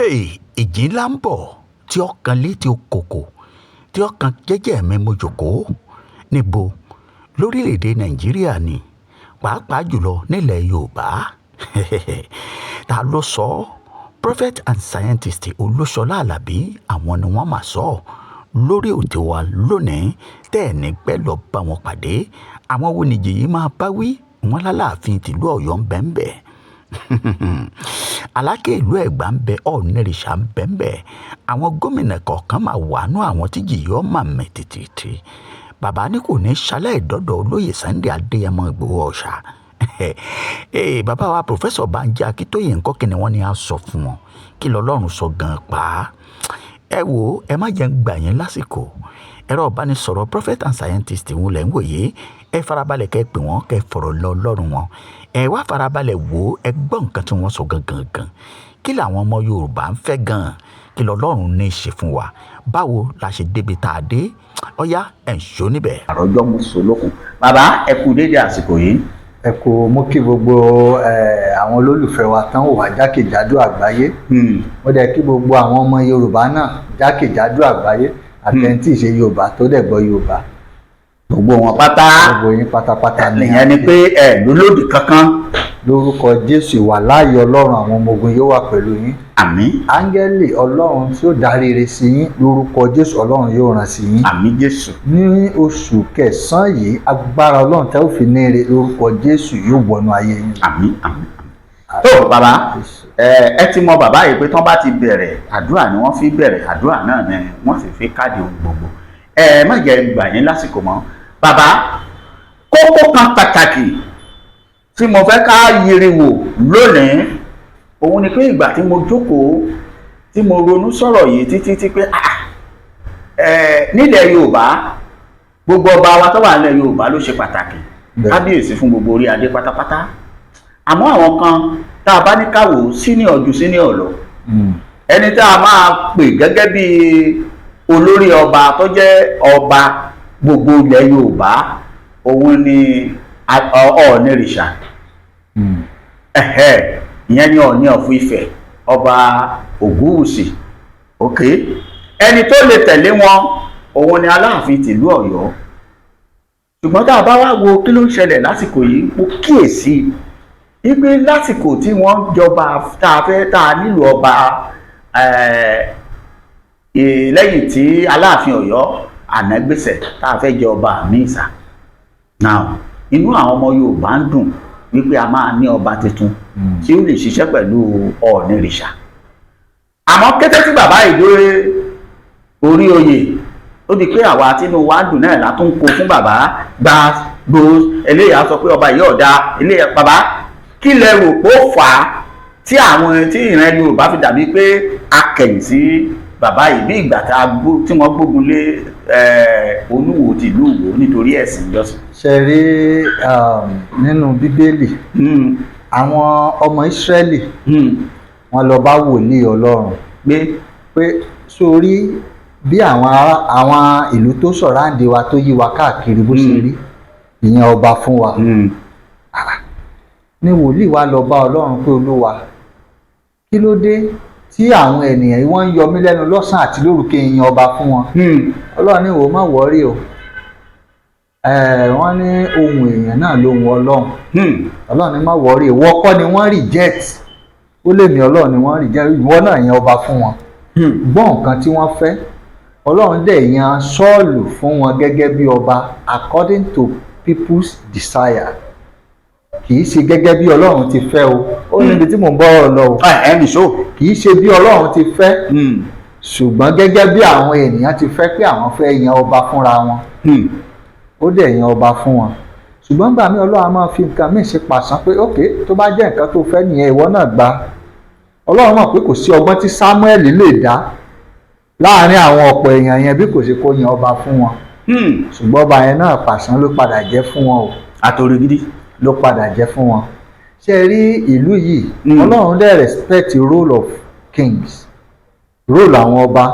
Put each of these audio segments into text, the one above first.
ìjì ńlá ń bọ̀ tí ọkàn létí okòkò tí ọkàn jẹ́jẹ́ mi mo jòkó níbo lórílẹ̀‐èdè nàìjíríà ni pàápàá jùlọ nílẹ̀ yorùbá ta ló sọ prophet and scientist olúṣọlá alábí àwọn ni wọ́n máa sọ lórí òde wa lónìí tẹ́ ẹ̀ ní pẹ́ lọ bá wọn pàdé àwọn wo nìjì yìí máa bá wí wọn lálàáfin tìlú ọ̀yọ́ ń bẹ́ẹ̀ bẹ́ẹ̀ aláké ìlú ẹ̀gbá ń bẹ ọ̀nẹ́rìṣà ń bẹ ń bẹ àwọn gómìnà kọ̀ọ̀kan máa wà nú àwọn tí jìyọ́ máa mẹ́ tètè bàbá ní kò ní ṣalẹ̀ ìdọ́dọ̀ olóyè Sunday Adéyẹmọ Ìgbòho Ọ̀ṣà bàbá wa pòfẹ́sọ̀ Bánjí Akíntóyè ńkọ́ kí ni wọ́n ní á sọ fún wọn kí lọ́lọ́run sọ gan pa á ẹ wò ẹ má jẹ́ ń gbà yín lásìkò ẹ̀rọ ìbánisọ̀rọ̀ prophet and scientist wọn lẹ́ ń wòye ẹ farabalẹ̀ kẹ́ pè wọ́n kẹ́ fọ̀rọ̀ lọ Ọlọ́run wọn ẹ wá farabalẹ̀ wò ẹ gbọ́ nǹkan tí wọ́n sọ gangan kí làwọn ọmọ Yorùbá ń fẹ́ gan kí lọ́lọ́run ní í ṣe fún wa báwo la ṣe débi tá a dé ọ̀yá ẹ̀ ń ṣó níbẹ̀. àròjọ mú solókun bàbá ẹ kú dédé àsìkò yìí. ẹ kú mú kí gbogbo àwọn olólùfẹ́ wa tán wà jákèjádò àgbáyé mo dẹ̀ kí gbogbo àwọn ọmọ Yorùbá náà jákèjádò àgbáyé àtẹ̀ntì ṣe Yorùbá tó dẹ̀ gbọ́ Yorùbá gbogbo wọn pátá gbogbo yín pátápátá ni ìyẹn ni pé ẹ lólòdì kankan. lórúkọ Jésù wà láàyè Ọlọ́run àwọn ọmọ ogun yóò wà pẹ̀lú yín. àmín. áńgẹ́lì Ọlọ́run tí ó darí ire sí yín lórúkọ Jésù Ọlọ́run yóò rán sí yín. àmín Jésù. ní oṣù kẹsàn-án yìí agbára Ọlọ́run tẹ́ ò fi ní ire lórúkọ Jésù yóò wọnú ayé yín. àmín àmín. tó bàbá ẹ ti mọ bàbá yìí pé tán bá ti bẹ̀rẹ̀ àdúrà ni wọ́n fi bẹ̀rẹ̀ àdúrà náà ni wọ́n sì fi káàdì ohun gbogbo ẹ má jẹ́ gbà yín lásìkò mọ́ bàbá kókó kan pàtàkì tí mo fẹ́ ká yiri wò lónìí òun ni pé ìgbà tí mo jókòó tí mo ronú sọ̀rọ̀ yìí títí pé nílẹ̀ Yorùbá gbogbo ọba wa tó wà nílẹ̀ Yorùbá ló ṣe pàtàkì kábíyèsí fún gbogbo orí adé pátápátá àmọ́ àwọn kan tá a bá ní káwò senior ju senior lọ ẹni tá a máa pè gẹ́gẹ́ bí olórí ọba tó jẹ́ ọba gbogbo ilẹ̀ Yorùbá òun ni ọ̀nẹ́rìṣà ìyẹn ni Ọọ̀ni of Ifẹ̀ ọba Ògúnwùsì ok ẹni tó lè tẹ̀lé wọn òun ni Aláàfin tìlú Ọ̀yọ́ ṣùgbọ́n tá a bá wá wo kí ló ń ṣẹlẹ̀ lásìkò yìí mo kíyèsí wípé lásìkò tí wọ́n jọba tá a nílò ọba lẹ́yìn tí Aláàfin Ọ̀yọ́ Ànágbèsè tá a fẹ́ jẹ ọba míìsà now inú àwọn ọmọ Yorùbá ń dùn wípé a máa ní ọba tuntun tí ó lè ṣiṣẹ́ pẹ̀lú ọ̀nẹ́rìṣà àmọ́ kété tí bàbá ìdóre orí oyè ó di pé àwa tínú wa dùn náà látún kó fún bàbá gbó eléyà sọ pé ọba yìí ọ̀dà eléyà bàbá kí lẹ rò pé ó fà á tí àwọn tí ìran Yorùbá fi dàbí pé a kẹ̀yìn sí bàbá yìí bí ìgbà tí wọ́n gbógun lé Olúwo tìlú Ìwó nítorí ẹ̀sìn ìjọsìn. ṣe rí nínú Bíbélì àwọn ọmọ Ísírẹ́lì wọ́n lọ bá wòlíì Ọlọ́run pé sórí bí àwọn ìlú tó sọ̀ráǹdì wa tó yí wa káàkiri bó ṣe rí ìyẹn ọba fún wa ní wòlíì wa lọ bá Ọlọ́run pé Olúwa kí ló dé tí àwọn ènìyàn yìí wọ́n ń yọ mí lẹ́nu lọ́sàn àti lóru kí n yan ọba fún wọn Ọlọ́run ní ìwọ má wọ́rí o wọ́n ní ohun èèyàn náà lóhun Ọlọ́run Ọlọ́run ní má wọ́rí ìwọ kọ́ ni wọ́n reject ó lè ní Ọlọ́run ni wọ́n reject ìwọ náà yan ọba fún wọn gbọ́ nǹkan tí wọ́n fẹ́ Ọlọ́run dẹ̀ yan Sọ́ọ̀lù fún wọn gẹ́gẹ́ bí ọba according to people's desire kì í ṣe gẹ́gẹ́ bí Ọlọ́run ti fẹ́ o ó níbi tí mò ń bọ́ ọ̀rọ̀ lọ o kì í ṣe bí Ọlọ́run ti fẹ́ ṣùgbọ́n gẹ́gẹ́ bí àwọn ènìyàn ti fẹ́ pé àwọn fẹ́ yan ọba fúnra wọn ó dẹ̀ yan ọba fún wọn ṣùgbọ́n gbà mí Ọlọ́run máa fi nǹkan míì ṣe pàṣán pé ok tó bá jẹ́ nǹkan tó fẹ́ nìyẹn ìwọ náà gbà Ọlọ́run mọ̀ pé kò sí ọgbọ́n tí Sámúẹ́lì lè dá láàárín àwọn ọ̀pọ̀ èèyàn yẹn bí kò ṣe kó yan ọba fún wọn ṣùgbọ́n ọba yẹn náà pàṣán ló padà jẹ́ fún wọn o àtòrí gidi ló padà jẹ́ fún wọn ṣe rí ìlú yìí Ọlọ́run dẹ̀ respect the role of kings role àwọn ọba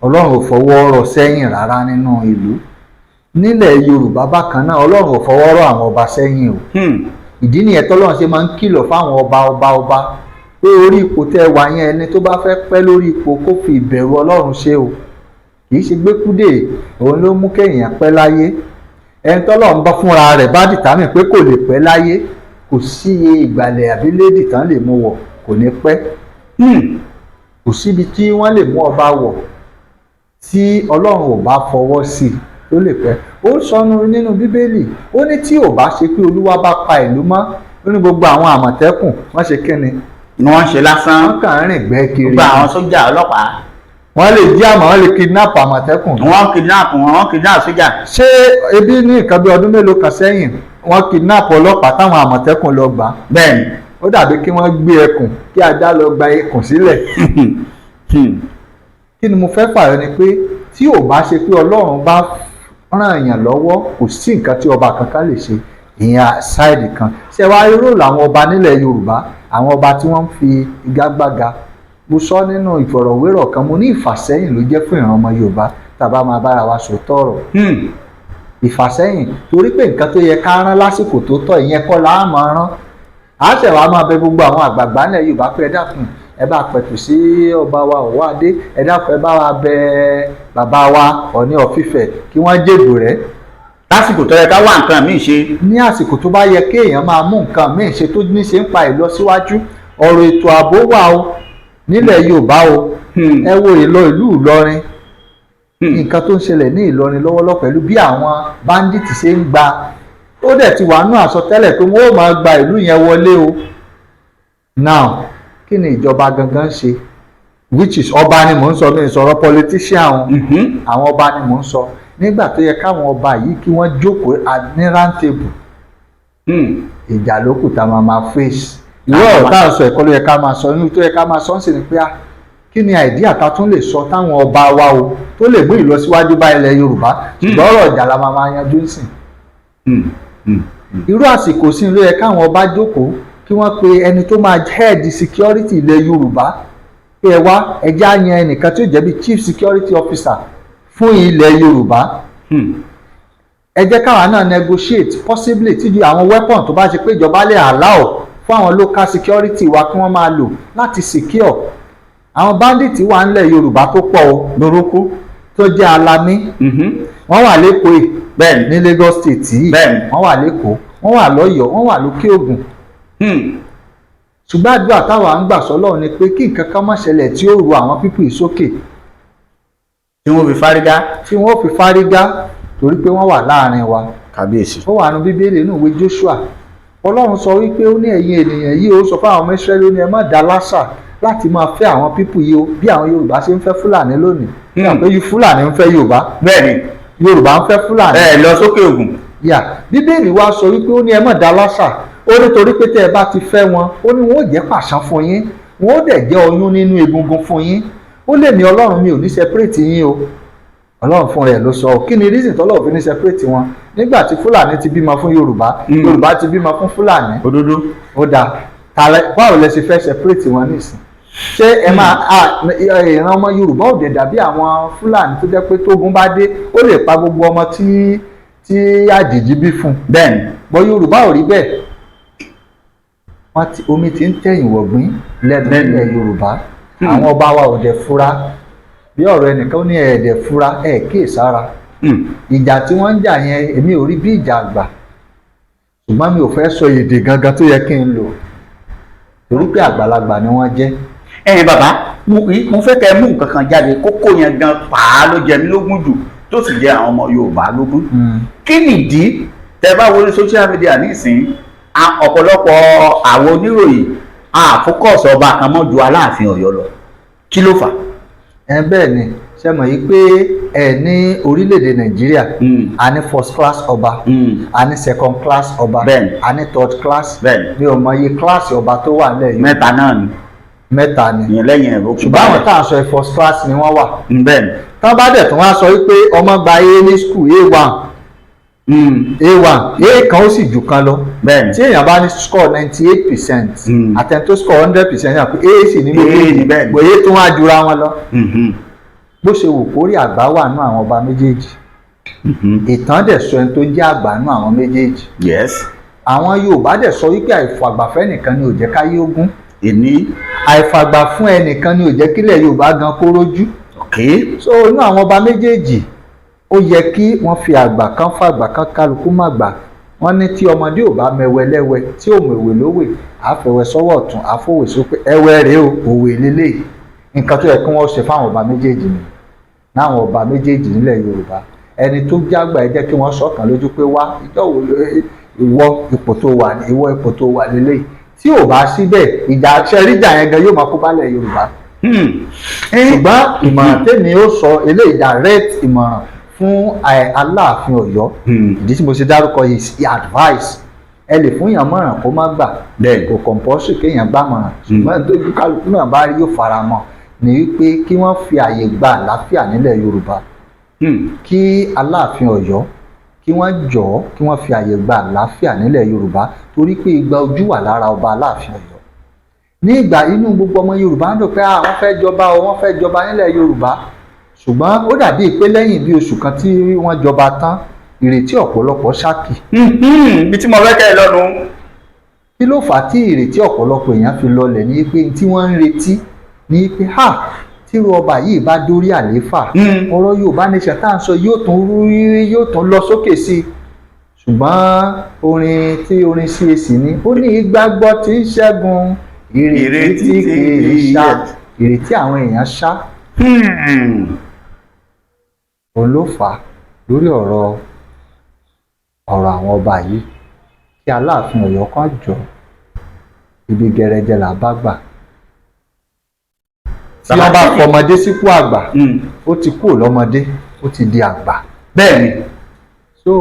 Ọlọ́run ò fọwọ́ rọ́ sẹ́yìn rárá nínú ìlú nílẹ̀ Yorùbá bákan náà Ọlọ́run ò fọwọ́ rọ́ àwọn ọba sẹ́yìn o ìdí nìyẹn tọ́lọ́run ṣe máa ń kìlọ̀ fáwọn ọba pé orí ipò tẹ́ wà yẹn ẹni tó bá fẹ́ pẹ́ lórí ipò kó fi ìbẹ̀rù Ọlọ́run ṣe o, kì í ṣe gbẹ́kúdè òun ló mú kéèyàn pẹ́ láyé. Ẹni tọ́lọ́run bá fúnra rẹ̀ bá dìtámì pé kò lè pẹ́ láyé, kò sí iye ìgbàlẹ̀ àbí léèdì tán lè mú wọ̀ kò ní pẹ́. Kò síbi tí wọ́n lè mú ọba wọ̀ tí Ọlọ́run ò bá fọwọ́ sí tó lè pẹ́. Ó sọnù nínú Bíbélì, ó ní tí ò bá ṣe pé Olúwa bá pa ìlú mọ́, ó ní gbogbo àwọn àmọ̀tẹ́kùn wọ́n ṣe kíni ni wọ́n ṣe lásán. wọ́n kàn ń rìn gbẹ́ kiri. gbogbo àwọn sójà ọlọ́pàá wọ́n lè jí àmọ́ wọ́n lè kidnap àmọ̀tẹ́kùn. wọ́n kidnap sójà. ṣé ebi ní nǹkan bí ọdún mélòó kan sẹ́yìn wọ́n kidnap ọlọ́pàá táwọn àmọ̀tẹ́kùn lọ gbà. bẹ́ẹ̀ni. ó dàbí kí wọ́n gbé ẹkùn kí ajá lọ gba ẹkùn sílẹ̀. kí ni mo fẹ́ fààyàn ni pé tí ò bá ṣe pé Ọlọ́run bá ràn èèyàn lọ́wọ́ kò sí nǹkan tí ọba kankan lè ṣe. ìyẹn ṣáìdì kan. ṣé wàá rí ròlù àwọn ọba nílẹ̀ Yorùbá, àwọn ọba tí wọ́n ń fi igagbága. Mo sọ nínú ìfọ̀rọ̀wérọ̀ kan, mo ní ìfàsẹ́yìn ló jẹ́ fún ìran ọmọ Yorùbá tàbá máa bára wa sòótọ́ ọ̀rọ̀. Ìfàsẹ́yìn torí pé nǹkan tó yẹ ká rán lásìkò tó tọ́ ìyẹn kọ́ la máa rán. A ṣẹ̀ wá máa bẹ gbogbo àwọn àgbààgbà nílẹ̀ Yorùbá pé ẹ dákun ẹ bá pẹ̀tù sí ọba wa Ọ̀wádé, ẹ dákun ẹ bá wa bẹ bàbá wa Ọọ̀ni of Ifẹ̀ kí wọ́n jèbù rẹ̀. lásìkò tó yẹ ká wá nǹkan míì ṣe. Ní àsìkò tó bá yẹ kéèyàn máa mú nǹkan míì ṣe tó ní ṣe ń pa ìlọsíwájú. Ọ̀rọ̀ ètò ààbò wà o nílẹ̀ Yorùbá o. Ẹ wo ìlú Ìlọrin, nǹkan tó ń ṣẹlẹ̀ ní Ìlọrin lọ́wọ́lọ́wọ́ pẹ̀lú bí àwọn bandits ṣe ń gba, ó dẹ̀ ti wà nú àsọtẹ́lẹ̀ pé wọ́n ó máa gba ìlú yẹn wọlé o. Now kí ni ìjọba gangan ṣe, which is ọba ni mò ń sọ, mi ò sọ̀rọ̀ politician àwọn ọba ni mò ń sọ. Nígbà tó yẹ káwọn ọba yìí kí wọ́n jókòó ní round table, ìjà lókù tá a máa face. Ìwé ọ̀rọ̀ tá à ń sọ ẹ̀kọ́ ló yẹ ká máa sọ, inú tó yẹ ká máa sọ ń sì ni pé kí ni àìdíà ta tún lè sọ táwọn ọba wa o tó lè mú ìlọsíwájú bá ilẹ̀ Yorùbá, ṣùgbọ́n ọ̀rọ̀ ìjà la máa yanjú ń sìn. Irú àsìkò sí ló yẹ káwọn ọba jókòó kí wọ́n pe ẹni tó máa head security ilẹ̀ Yorùbá pé ẹ wá ẹjá yan ẹnìkan tí ó jẹ́ bí chief security officer fún ilẹ̀ Yorùbá. Ẹ jẹ́ káwa náà negotiate possibly tí àwọn weapon tó bá ṣe pé ìjọba lè allow fún àwọn local security wa kí wọ́n máa lò láti secure. Àwọn bandits wà nílẹ̀ Yorùbá tó pọ̀ o lórúkú tó jẹ́ Alámí, wọ́n wà l'Ékòó bẹ́ẹ̀ ní Lagos State yìí, wọ́n wà l'Ékòó, wọ́n wà l'Ọ́yọ́, wọ́n wà lókè Ògùn. Ṣùgbọ́n àdúrà táwa ń gbà sọ́lọ́run ni pé kí nǹkan kan má ṣẹlẹ̀ tí ó ru àwọn pípù ìsókè tí wọ́n fi fárígá torí pé wọ́n wà láàrin wa. Kábíyèsí. Ó wà nínú Bíbélì nínú ìwé Joshua. Ọlọ́run sọ wípé ó ní ẹ̀yin ènìyàn yìí, ó sọ fún àwọn ọmọ Ísírẹ́lì, ó ní ẹ má dá láṣà láti máa fẹ́ àwọn pípù yìí o bí àwọn Yorùbá ṣe ń fẹ́ Fúlàní lónìí. Pé Fúlàní ń fẹ́ Yorùbá. Bẹ́ẹ̀ni. Yorùbá ń fẹ́ Fúlàní. Lọ sókè Ògùn. Bíbélì wa sọ wípé ó ní ẹ má dá láṣà, ó ní torí pé tẹ́ ẹ bá ti fẹ́ wọn, ó ní wọn ó jẹ́ pàṣán fún yín, wọn ó dẹ̀ jẹ́ oyún nínú egungun fún yín. Ó lè ní Ọlọ́run mi ò ní separate yín o. Ọlọ́run fún rẹ̀ ló sọ kí ni reason tọ́lọ́run fi ní separate wọn nígbà tí Fúlàní ti bímọ fún Yorùbá, Yorùbá ti bímọ fún Fúlàní. Òdodo. Ó dáa, báwo lẹ ṣe fẹ́ separate wọn nísìn? Ṣé ẹ máa ìran ọmọ Yorùbá ò dẹ̀ dàbí àwọn Fúlàní tó jẹ́ pé tógun bá dé ó lè pa gbogbo ọmọ tí àjèjì bí fún. Bẹ́ẹ̀ni. Bọ́ Yorùbá ò rí bẹ́ẹ̀. Omi ti ń tẹ̀yìn wọ̀gbìn lẹ́nu ilẹ̀ Yorùbá. Àwọn ọba wa ò dẹ̀ fura. Bí ọ̀rọ̀ ẹnìkan ó ní ẹ̀ẹ́dẹ̀ fura kíyèsára. Ìjà tí wọ́n ń jà yẹn èmi ò rí bí ìjà àgbà. Ṣùgbọ́n mi ò fẹ́ sọ èdè gangan tó yẹ kí n lò. Torí pé àgbàlagbà ni wọ́n jẹ́. Bàbá mo fẹ́ kẹ́ mú nǹkan kan jáde, kókó yẹn gan pàá ló jẹ mí lógún jù tó sì jẹ àwọn ọmọ Yorùbá lógún. Kí nìdí tẹ́ bá wọlé social media nísìnyí ọ̀pọ̀lọpọ̀ àwọn oníròyìn àfókọ̀sì ọba kan mọ́ ju Aláàfin Ọ̀yọ́ lọ, kí ló fà? Bẹ́ẹ̀ ni ṣe mọ̀ yìí pé ní orílẹ̀-èdè Nàìjíríà a ní first class ọba, a ní second class ọba, a ní third class. Mi ò mọ iye class ọba tó wà nílẹ̀ yìí. Mẹ́ta náà ni. Mẹ́ta ni. Ìyẹn lẹ́yìn ẹ̀rọ. Ṣùgbọ́n àwọn tá à ń sọ first class ni wọ́n wà. Bẹ́ẹ̀ni. Tán bá dẹ̀ tún wá sọ wípé ọmọ gba A ní school A1 A kan ó sì jù kan lọ. Bẹ́ẹ̀ni. Tí èèyàn bá ní score 98%, àtẹni tó score 100% yàn pé A sì ní méjèèjì, bòye tó wá jura wọn lọ. Bó ṣe wù kórí àgbà wà nú àwọn ọba méjèèjì. Ìtàn dẹ̀ sọ ẹni tó jẹ́ àgbà nú àwọn méjèèjì. Yes. Àwọn Yorùbá dẹ̀ sọ wípé àìfọ̀ àgbàfẹ́ nìkan ni ò jẹ́ káyé ogún. ìní. àìfàgbà fún ẹnìkan ni ò jẹ́ kílẹ̀ Yorùbá gan kó rójú. so inú àwọn ọba méjèèjì ó yẹ kí wọ́n fi àgbà kan fàgbà kan kálukú má gbà. wọ́n ní tí ọmọdé ò bá mẹwẹ lẹ́wẹ tí ò mẹwẹ lówè àfẹwẹ sọ́wọ́ ọ̀tún àfọwẹ sópé ẹwẹ rèé o òwe lélẹ̀. nǹkan tó yẹ kí wọ́n ṣe fáwọn ọba méjèèjì ni láwọn ọba méjèèjì nílẹ̀ Yorùbá ẹni tó jágbà ẹ jẹ́ kí wọ́n sọ̀kan lójú pé wá ìwọ ipò tó wà ní ìwọ ipò tó wà lélẹ̀. tí ò bá síbẹ̀ ìjà ṣẹ́ríjà yẹn gan yóò máa kó bálẹ̀ Yorùbá. ṣùgbọ́n ìmọ̀ràn tèmi ó sọ eléyìí direct ìmọ̀ràn fún Aláàfin Ọ̀yọ́ ìdí tí mo ṣe dárúkọ yìí advice ẹ lè fún yàn mọ̀ràn kó má gbà kò compulsory kéèyàn gbà mọ̀ràn ṣùgbọ́n tó kálukú náà bá rí yóò fara mọ́ ni wípé kí wọ́n fi àyè gba àlàáfíà nílẹ̀ Yorùbá kí Aláàfin Ọ̀yọ́ kí wọ́n jọ̀ọ́ kí wọ́n fi àyè gba àlàáfíà nílẹ̀ Yorùbá torí pé igba ojú wà lára ọba Aláàfin Ọ̀yọ́. ní ìgbà inú gbogbo ọmọ Yorùbá ń dùn pé wọ́n fẹ́ jọba o wọ́n fẹ́ jọba nílẹ̀ Yorùbá ṣùgbọ́n ó dàbí pé lẹ́yìn bí oṣù kan tí wọ́n jọba tán ìrètí ọ̀pọ̀lọpọ̀ ṣákì. ibi tí mo fẹ́ kẹ́ ẹ lọ́nu. kí ló fà á tí ìrètí ọ̀pọ̀lọpọ̀ èèyàn fi lọlẹ̀ ní pé tí wọ́n ń retí ní pé tíru ọba yìí bá dórí àlééfà ọ̀rọ̀ Yorùbá nation tá à ń sọ yóò tún lọ sókè sí i. ṣùgbọ́n orin CAC ni ó ní ìgbàgbọ́ tí ń ṣẹ́gun ìrètí kì í ṣá ìrètí àwọn èèyàn ṣá. òun ló fà á lórí ọ̀rọ̀ àwọn ọba yìí kí Aláàfin Ọ̀yọ́ kan jọ ibi gẹrẹjẹ là bá gbà. tí wọ́n bá fọmọdé sípò àgbà ó ti kúrò lọ́mọdé ó ti di àgbà. bẹ́ẹ̀ni. so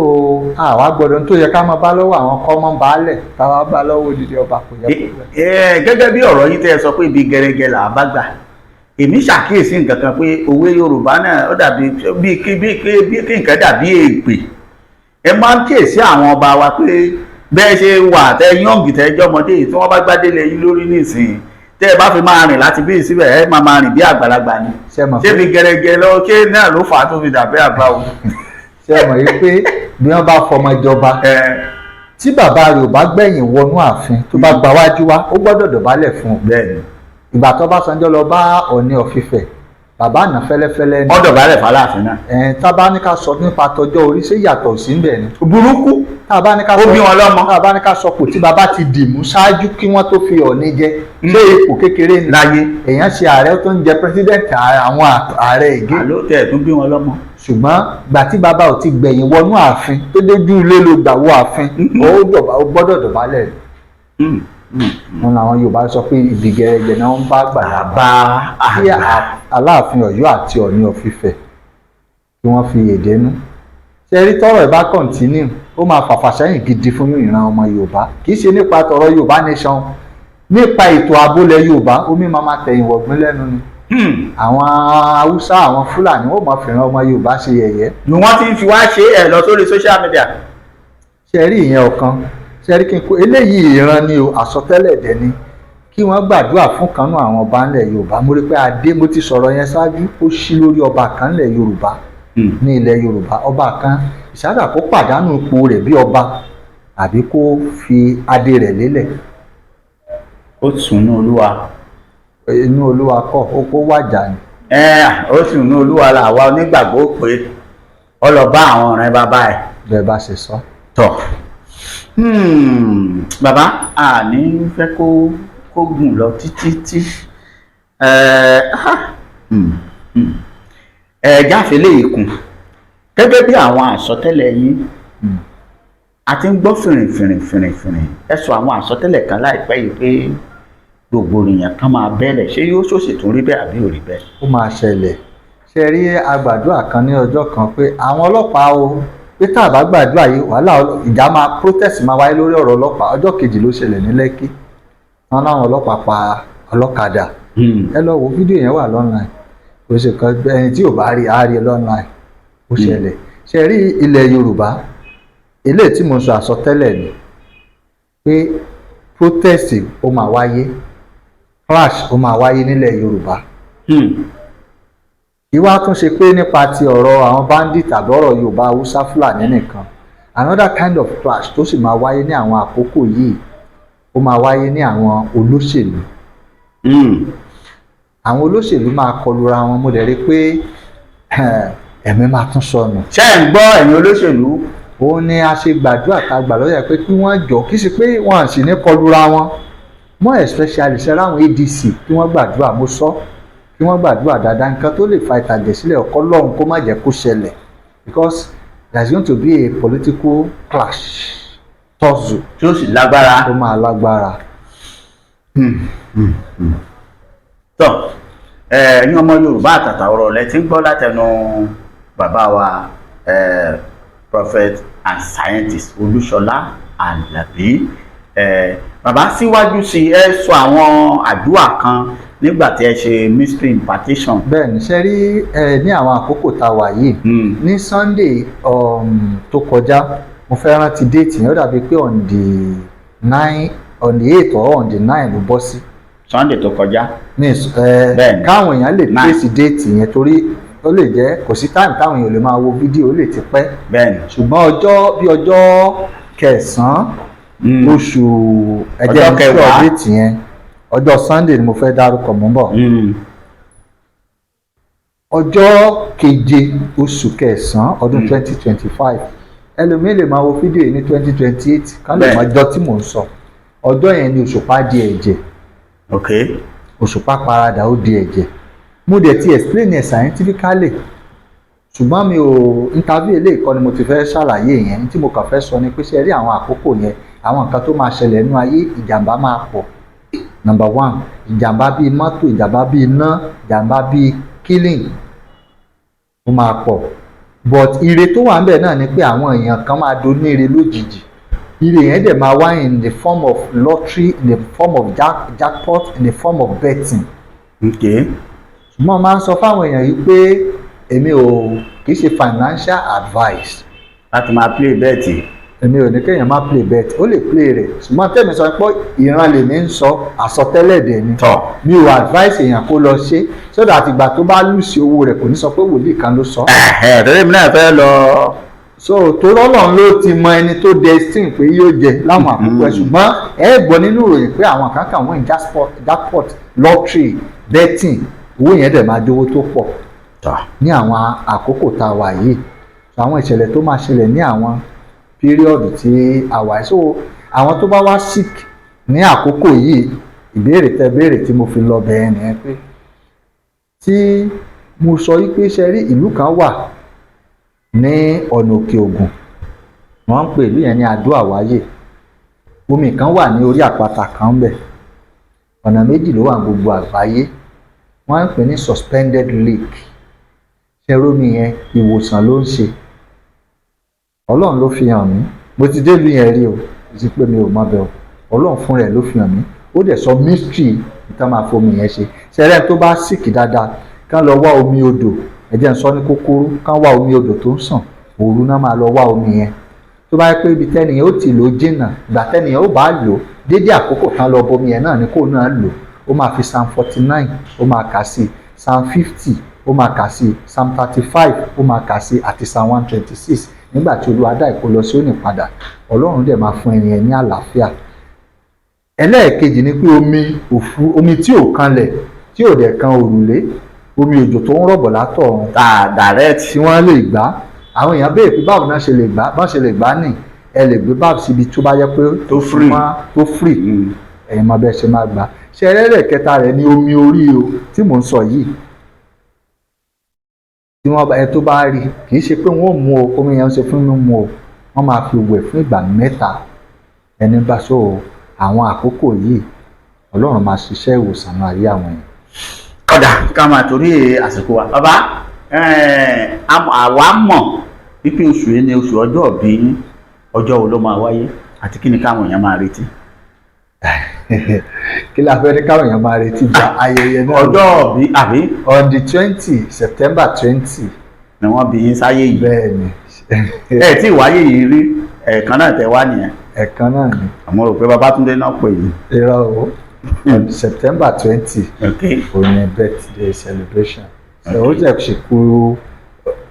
àwa gbọ́dọ̀ tó yẹ ká máa bá lọ́wọ́ àwọn kọ́mọ́ baálẹ̀ táwa bá lọ́wọ́ odidi ọba kò yẹ kó bẹ́ẹ̀. gẹ́gẹ́ bí ọ̀rọ̀ yìí tẹ́ ẹ sọ pé ibi gẹrẹjẹ là bá gbà èmi ṣàkíyèsí nǹkan kan pé òwe Yorùbá náà ó dàbí bí kí nǹkan dàbí èpè. ẹ máa ń kíyèsí àwọn ọba wa pé bẹ́ẹ̀ ṣe wà tẹ yọ̀ǹgì tẹ jọmọdé tí wọ́n bá gbádélé yín lórí nísìnyí tẹ́ ẹ bá fi máa rìn láti bí síbẹ̀ ẹ máa rìn bí àgbàlagbà ni. ṣé fi gẹrẹgẹ lọ ṣé náà ló fà á tó fi dàbí àgbà o. ṣé mọ̀ yìí pé bí wọ́n bá fọmọ ìjọba tí bàbá rẹ̀ ò bá gbẹ̀yìn wọnú ààfin tó bá gba wájú wá ó gbọ́dọ̀ dọ̀bálẹ̀ fún un. bẹ́ẹ̀ni. ìgbà tó bá Ọbásanjọ́ lọ bá Ọọ̀ni of Ifẹ̀ bàbá àná fẹ́lẹ́fẹ́lẹ́ ni. ó dọ̀bálẹ̀ f'Aláàfin náà. tábà ní ká sọ nípa tọjọ́ orí ṣé yàtọ̀ sí ń bẹ̀ ni. burúkú. tábà ní ká sọ ó bí wọn lọ́mọ. tábà ní ká sọ kò tí bàbá ti dìmú ṣáájú kí wọ́n tó fi Ọọ̀ni jẹ ṣé ipò kékeré ni. láyé. èèyàn ṣe ààrẹ tó ń jẹ pírẹsidẹ́ǹtì àwọn ààrẹ ègé. àló tẹ̀ tún bí wọn lọ́mọ. ṣùgbọ́n gbà tí bàbá ò ti gbẹ̀yìn wọnú ààfin tó dójú ilé ló gbà wọ ààfin ó gbọ́dọ̀ dọ̀bálẹ̀. wọn làwọn Yorùbá sọ pé ibi gẹrẹjẹ náà ń bá gbàdàbà kí Aláàfin Ọ̀yọ́ àti Ọọ̀ni of Ifẹ̀ kí wọ́n fi èdè nú. ṣe rí tọ́rọ̀ ẹ̀ bá kọ̀ǹtínú ó máa fàfàsẹ́yìn gidi fún ìran ọmọ Yorùbá kì í ṣe nípa tọ̀rọ̀ Yorùbá nation nípa ètò ààbòlẹ̀ Yorùbá omi máa tẹ̀yìn wọ̀gbìn lẹ́nu ni. àwọn Haúsá àwọn Fúlàní wọ́n máa fìran ọmọ Yorùbá ṣe yẹ̀yẹ́. ni wọ́n ti fi wá ṣe ẹ̀ lọ sórí social media. ṣe rí ìyẹn ọ̀kan ṣe rí kí n kó eléyìí ìran ni o àsọtẹ́lẹ̀ dẹ̀ ni kí wọ́n gbàdúrà fún kanú àwọn ọba ńlẹ̀ Yorùbá mo rí pé mo ti sọ̀rọ̀ yẹn ṣáájú ó ṣí lórí ọba kan ńlẹ̀ Yorùbá ní ilẹ̀ Yorùbá ọba kan ìṣáàdà kó pàdánù ipò rẹ̀ bí ọba àbí kó fi adé rẹ̀ lélẹ̀. ó sùn ní Olúwa. inú Olúwa kọ́ ó kó wàjà ni. ó sùn ní Olúwa làwa onígbàgbọ́ pé ó lọ bá àwọn ọ̀rẹ́ bàbá ẹ̀. bẹ́ẹ̀ bá ṣe sọ. tọ́ bàbá àní fẹ́ kó gùn lọ títí jáfe lè kún gẹ́gẹ́ bí àwọn àsọtẹ́lẹ̀ yín a ti ń gbọ́ fìrìn ẹ sọ àwọn àsọtẹ́lẹ̀ kan láìpẹ́ yìí pé gbogbo èèyàn kan máa bẹ́lẹ̀ ṣé yóò ṣòṣì tún rí bẹ́ẹ̀ àbí ò rí bẹ́ẹ̀. ó máa ṣẹlẹ̀ ṣe rí agbàdúrà kan ní ọjọ́ kan pé àwọn ọlọ́pàá o pé tá a bá gbàdúrà yìí wàhálà ìjà máa protest máa wáyé lórí ọ̀rọ̀ ọlọ́pàá ọjọ́ kejì ló ṣẹlẹ̀ ní Lẹ́kì wọn láwọn ọlọ́pàá pa ọlọ́kadà ẹ lọ wo fídíò yẹn wà online kò ṣe kan ẹni tí ò bá rí àárí online ó ṣẹlẹ̀ ṣe rí ilẹ̀ Yorùbá eléyìí tí mo sọ àsọtẹ́lẹ̀ ni pé protest ó máa wáyé clash ó máa wáyé nílẹ̀ Yorùbá ìwà tún ṣe pé nípa ti ọ̀rọ̀ àwọn bandit tàbí ọ̀rọ̀ Yorùbá Haúsá Fúlàní nìkan another kind of clash tó sì máa wáyé ní àwọn àkókò yìí ó máa wáyé ní àwọn olóṣèlú àwọn olóṣèlú máa kọlura wọn, mo dẹ̀ rí pé ẹ̀mí máa tún sọnù. ṣé ẹ̀ ń gbọ́ ẹ̀yin olóṣèlú? òun ni a ṣe gbàdúrà ká gbà lọ́yà pé kí wọ́n jọ, kì í ṣe pé wọ́n sì ní kọlura wọn, more especially ṣe ráwọn ADC kí wọ́n gbàdúrà, mo sọ kí wọ́n gbàdúrà dáadáa, nǹkan tó lè fa ìtàjẹ̀sílẹ̀ ọkọ lọ́hùn kó má jẹ́ kó ṣẹlẹ̀, because there is going to be a political clash tọ́sù tí ó sì lágbára. tó máa lágbára. tọ́ ẹ̀yin ọmọ Yorùbá àtàtà ọ̀rọ̀ lẹ ti ń gbọ́ látẹnu bàbá wa prophet and scientist Olúṣọlá Àlàbí. Bàbá síwájú sí ẹ sọ àwọn àdúrà kan nígbà tí ẹ ṣe mystery impartation. bẹ́ẹ̀ ni ṣe rí ní àwọn àkókò tá a wà yìí ní Sunday tó kọjá, mo fẹ́ rántí déètì yẹn, ó dàbí pé on the 8 or on the 9 ló bọ́ sí. Sunday tó kọjá. káwọn èèyàn lè trace déètì yẹn, torí ó lè jẹ́ kò sí time táwọn èèyàn lè máa wo fídíò, ó lè ti pẹ́. bẹ́ẹ̀ni. ṣùgbọ́n ọjọ́ kẹsàn-án oṣù ọjọ́ kẹwàá déètì yẹn, ọjọ́ Sunday ni mo fẹ́ dárúkọ, mọ́ bọ̀. ọjọ́ keje oṣù kẹsàn-án ọdún 2025, ẹlòmíì lè máa wo fídíò yìí ní 2028 ká lè máa jọ tí mò ń sọ. ọjọ́ yẹn ni òṣùpá di ẹ̀jẹ̀. òṣùpá paradà ó di ẹ̀jẹ̀. mo dẹ̀ ti explain ẹ̀ scientifically, ṣùgbọ́n mi ò interview eléyìí kọ́ ni mo ti fẹ́ ṣàlàyé yẹn. tí mo kàn fẹ́ sọ ni pé ṣe rí àwọn àkókò yẹn, àwọn nǹkan tó máa ṣẹlẹ̀ nínú ayé, ìjàmbá máa pọ̀. number one, ìjàmbá bíi mọ́tò, ìjàmbá bíi iná, ìjàmbá bíi killing ó máa pọ̀. but ire tó wà níbẹ̀ náà ni pé àwọn èèyàn kan máa doníire lójijì. ire yẹn dẹ̀ máa wá in the form of lottery, in the form of jackpot, in the form of betting. ṣùgbọ́n máa ń sọ fáwọn èèyàn yìí pé èmi ò kì í ṣe financial advice láti máa play bet. èmi ò ní kéèyàn má play bet, ó lè play rẹ̀, ṣùgbọ́n tẹ́mi sọ pé ìran lèmi ń sọ, àsọtẹ́lẹ̀ dẹ̀ ni. mi ò advice èèyàn kó lọ ṣe, so that ìgbà tó bá lùsì owó rẹ̀ kò ní sọ pé wòlíì kan ló sọ. tẹ́lẹ̀ mi náà fẹ́ lọ. so torọ́lọ́run ló ti mọ ẹni tó destin pé yóò jẹ láwọn àkókò ẹ̀, ṣùgbọ́n ẹ gbọ́ nínú ìròyìn pé àwọn kan kàn wọ́n jackpot, lottery, betting, owó yẹn dẹ̀ máa jówó tó pọ̀ ní àwọn àkókò tá a wà yìí. àwọn ìṣẹ̀lẹ̀ tó máa ṣẹlẹ̀ ní àwọn píríọ̀dù tí a wà yìí. so àwọn tó bá wá sick ní àkókò yìí, ìbéèrè tí mo fi lọ bẹ̀ẹ́ nìyẹn pé tí mo sọ yìí pé ṣe rí ìlú kan wà ní ọ̀nà òkè ògùn, wọ́n ń pè ìlú yẹn ní Adó Àwáyè. omi kan wà ní orí àpáta kan ń bẹ̀, ọ̀nà méjì ló wà gbogbo àgbáyé, wọ́n ń pè ní suspended lake. ṣe rómi yẹn ìwòsàn ló ń ṣe. Ọlọ́run ló fi hàn mí, mo ti dé ìlú yẹn rí o, sí pé mi ò mọ̀ bẹ́ẹ̀ o, Ọlọ́run fún rẹ̀ ló fi hàn mí, ó dẹ̀ sọ mystery níta máa fomi yẹn ṣe. ṣẹlẹ̀ tó bá sick dáadáa kán lọ wá omi odò, ẹ̀jẹ̀ ń sọ ní kúkúrú, kán wá omi odò tó ń sàn, òru náà máa lọ wá omi yẹn. tó bá yẹ pé ibi tẹ́niyẹn ó ti lò jìnnà, ìgbà tẹ́niyẹn ó bá lò dédé àkókò kan lọ bomi yẹn náà ni kó náà lò. ó máa fi Psalm 49 ó máa kà sí, Psalm 50 ó máa kà sí, Psalm 35 ó máa kà sí, àti Psalm 126. nígbà tí Olúwa dá ìkó lọ sí òní padà, Ọlọ́run dẹ̀ máa fún ẹni yẹn ní àlàáfíà. ẹlẹ́ẹ̀kejì ni pé omi tí ò kanlẹ̀, tí ò dẹ̀ kan òrùlé, omi òjò tó ń rọ̀bọ̀ látọ̀run direct tí wọ́n lè gbá. àwọn èèyàn béèrè pé báwo náà ṣe lè gbá, bá ṣe lè gbá nì, ẹ lè gbé báàbù síbi tó bá yẹ pé tó free, ẹ̀yin máa bẹ́ẹ̀ ṣe máa gbá. ṣe ẹlẹ́ẹ̀kẹta rẹ̀ ni omi orí o tí mò ń sọ yìí, tí wọ́n bá ẹ tó bá rí, kì í ṣe pé wọ́n ò mú o, omi yẹn ń ṣe fún mímu o, wọ́n máa fi wẹ̀ fún ìgbà 3 ẹni bá so àwọn àkókò yìí Ọlọ́run máa ṣiṣẹ́ ìwòsàn náà ayé àwọn yẹn. ọ̀dà ká máa torí àsìkò wa bàbá, àwa mọ̀ wípé oṣù yìí ni oṣù ọjọ́ ìbí, ọjọ́ wo ló máa wáyé àti kí ni káwọn èèyàn máa retí? kí la fẹ́ ní káwọn èèyàn máa retí gba ayẹyẹ náà? ọjọ́ ìbí àbí? on the 20 September 20 ni wọ́n bí yín sáyé yìí. bẹ́ẹ̀ni. ẹ tí ìwáyé yìí rí, ẹ̀ẹ̀kan náà tẹ wá nìyẹn. ẹ̀ẹ̀kan náà ni. àmọ́ rò pé Babátúndé náà pè yín. irọ́ o, on September 20 òní birthday celebration. ó jẹ́ ṣèkúrú,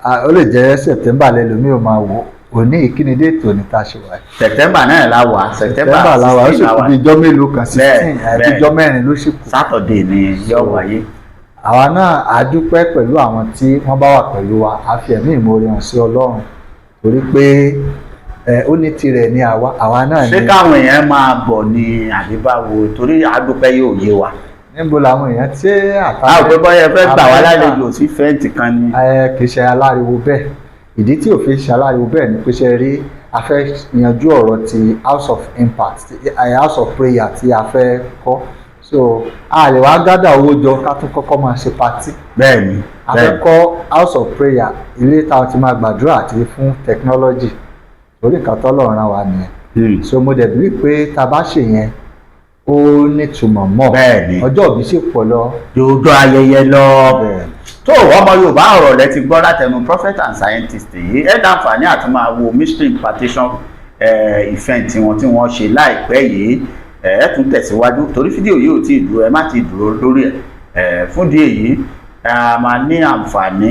ó lè jẹ́ September lẹ́lòmíì ò máa wò, òní ìkíni déètì òní tá a ṣe wáyé. September náà la wà. September la wà ó sì kú bí ijọ́ mélòó kan 16 àti ijọ́ mẹ́rin ló sì kù. Saturday ni yóò wáyé. Àwa náà a dúpẹ́ pẹ̀lú àwọn tí wọ́n bá wà pẹ̀lú wa, a fi ẹ̀mí ìmoore hàn sí Ọlọ́run torí pé ó ní tirẹ̀ ní àwa náà ní. Ṣé káwọn èèyàn máa bọ̀ ní àdébáwo torí àdúpẹ́ yóò yé wa? Níbo làwọn èèyàn tí àtàwọn àwọn pẹ́pọ́ yẹn fẹ́ gbà wá lálejò sí fẹ́ǹtì kan ni. Kì í ṣe aláriwo bẹ́ẹ̀. Ìdí tí òfin ṣe aláriwo bẹ́ẹ̀ ni pé ṣe rí a fẹ́ yanjú ọ̀rọ̀ ti House of Impact, House of Prayer tí a fẹ́ kọ́. So a lè wá gádà owó jọ ká tún kọ́kọ́ máa ṣe patí. Bẹ́ẹ̀ni. A fẹ́ kọ́ House of Prayer, ilé táwọn ti máa gbàdúrà àti fún technology. Orí nǹkan tọ́lọ́run rán wa nìyẹn. So mo dẹ̀ bí pé tá a bá ṣe yẹn ó nítumọ̀ mọ́. Bẹ́ẹ̀ni. Ọjọ́ òbí sì pọ̀ lọ. Yóò dọ́ ayẹyẹ lọ. Bẹ́ẹ̀ni. Tó ọmọ Yorùbá ọ̀rọ̀ rẹ ti gbọ́ látẹnu prophet and scientist yìí ẹ dáǹfààní àti máa wo mystery impartation event wọn tí wọ́n ṣe láìpẹ́ yìí ẹ tún tẹ̀síwájú torí fídíò yìí ò tí ì dúró ẹ má ti dúró lórí ẹ fún díẹ̀ yìí a máa ní àǹfààní